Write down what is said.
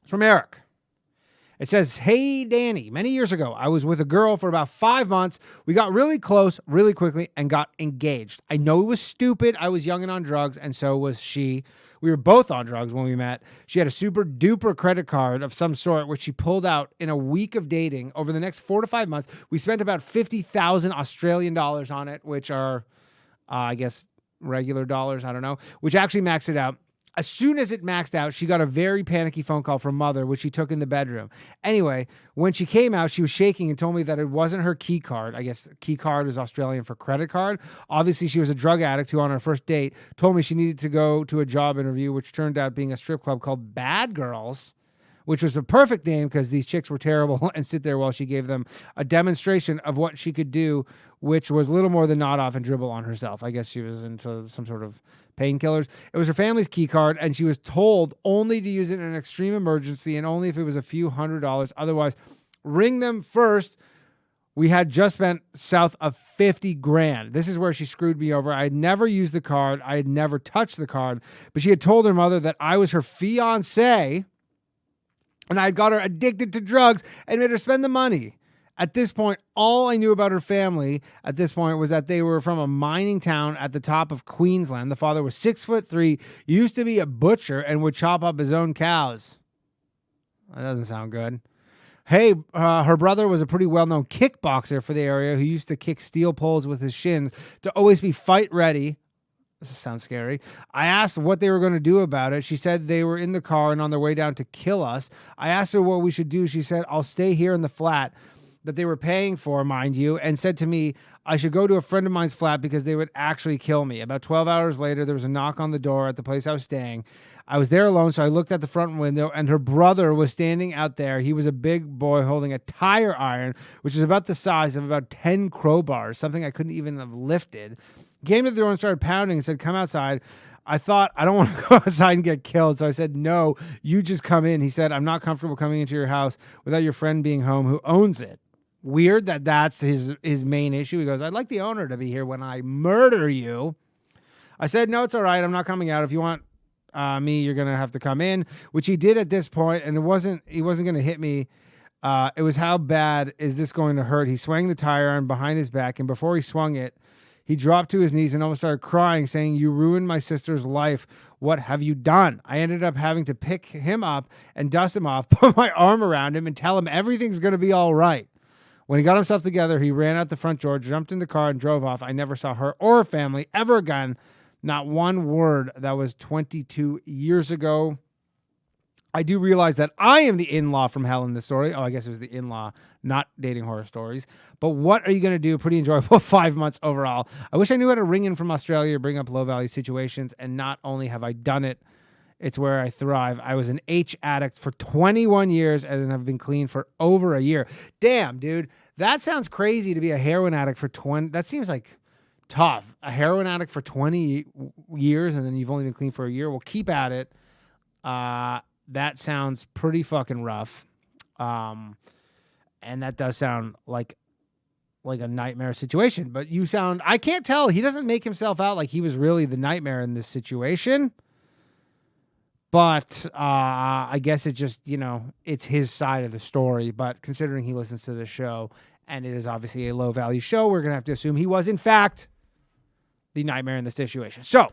It's from Eric. It says, "Hey, Danny, many years ago, I was with a girl for about 5 months. We got really close really quickly and got engaged. I know it was stupid. I was young and on drugs, and so was she. We were both on drugs when we met. She had a super duper credit card of some sort, which she pulled out in a week of dating. Over the next 4 to 5 months, we spent about 50,000 Australian dollars on it, which are, I guess, regular dollars. I don't know, which actually maxed it out. As soon as it maxed out, she got a very panicky phone call from mother, which she took in the bedroom. Anyway, when she came out, she was shaking and told me that it wasn't her key card. I guess key card is Australian for credit card. Obviously, she was a drug addict who on her first date told me she needed to go to a job interview, which turned out being a strip club called Bad Girls, which was the perfect name because these chicks were terrible and sit there while she gave them a demonstration of what she could do, which was little more than nod off and dribble on herself. I guess she was into some sort of painkillers. It was her family's key card, and she was told only to use it in an extreme emergency and only if it was a few $100s. Otherwise, ring them first. We had just spent south of 50 grand. This is where she screwed me over. I had never used the card. I had never touched the card, but she had told her mother that I was her fiance and I had got her addicted to drugs and made her spend the money. At this point, all I knew about her family at this point was that they were from a mining town at the top of Queensland. The father was 6'3", used to be a butcher, and would chop up his own cows. That doesn't sound good. Hey, her brother was a pretty well-known kickboxer for the area who used to kick steel poles with his shins to always be fight ready. This sounds scary. I asked what they were going to do about it. She said they were in the car and on their way down to kill us. I asked her what we should do. She said, I'll stay here in the flat that they were paying for, mind you, and said to me, I should go to a friend of mine's flat because they would actually kill me. About 12 hours later, there was a knock on the door at the place I was staying. I was there alone, so I looked at the front window, and her brother was standing out there. He was a big boy holding a tire iron, which is about the size of about 10 crowbars, something I couldn't even have lifted. He came to the door and started pounding and said, come outside. I thought, I don't want to go outside and get killed. So I said, no, you just come in. He said, I'm not comfortable coming into your house without your friend being home who owns it. Weird that that's his main issue. He goes, I'd like the owner to be here when I murder you. I said, no, it's all right. I'm not coming out. If you want me, you're going to have to come in, which he did at this point, and he wasn't going to hit me. It was, how bad is this going to hurt? He swung the tire iron behind his back, and before he swung it, he dropped to his knees and almost started crying, saying, you ruined my sister's life. What have you done? I ended up having to pick him up and dust him off, put my arm around him, and tell him everything's going to be all right. When he got himself together, he ran out the front door, jumped in the car, and drove off. I never saw her or her family ever again. Not one word. That was 22 years ago. I do realize that I am the in-law from hell in this story. Oh, I guess it was the in-law, not dating horror stories. But what are you going to do? Pretty enjoyable 5 months overall. I wish I knew how to ring in from Australia, bring up low-value situations, and not only have I done it, it's where I thrive. I was an H addict for 21 years and have been clean for over a year. Damn, dude. That sounds crazy to be a heroin addict for 20. That seems like tough. A heroin addict for 20 years and then you've only been clean for a year. Well, keep at it. That sounds pretty fucking rough. And that does sound like a nightmare situation. But I can't tell. He doesn't make himself out like he was really the nightmare in this situation. But I guess it just, it's his side of the story. But considering he listens to the show, and it is obviously a low-value show, we're going to have to assume he was, in fact, the nightmare in the situation. So,